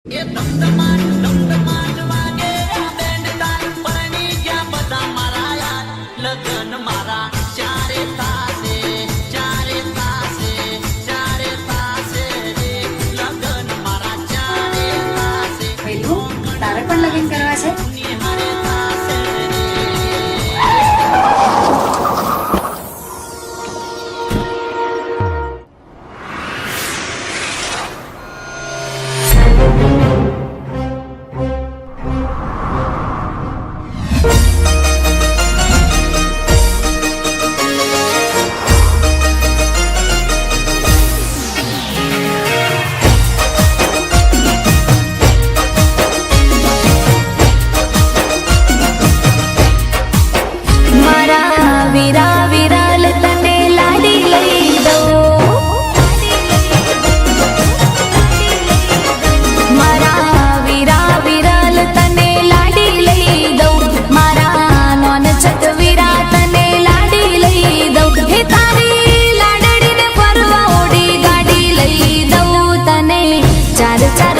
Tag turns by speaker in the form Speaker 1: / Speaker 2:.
Speaker 1: એ ધમધમાટ વાગે આ બેન્ડ તાલ પરણી ગયા બધા મારા યાર લગન મારા ચારે થાશે રે લગન મારા ચારે થાશે
Speaker 2: પેલું તારે પણ લગ્ન કરવા છે?
Speaker 1: નિહારે થાશે રે
Speaker 3: વીરા વિરાલ તને લાડી લઈ દઉં, મારા વીરા વિરાલ તને લાડી લઈ દઉં, મારા નોન ચક વીરા તને લાડી લઈ દઉં, હે તારી લાડડીને ફરવા ઓડી ગાડી લઈ દઉં તને ચાર ચાર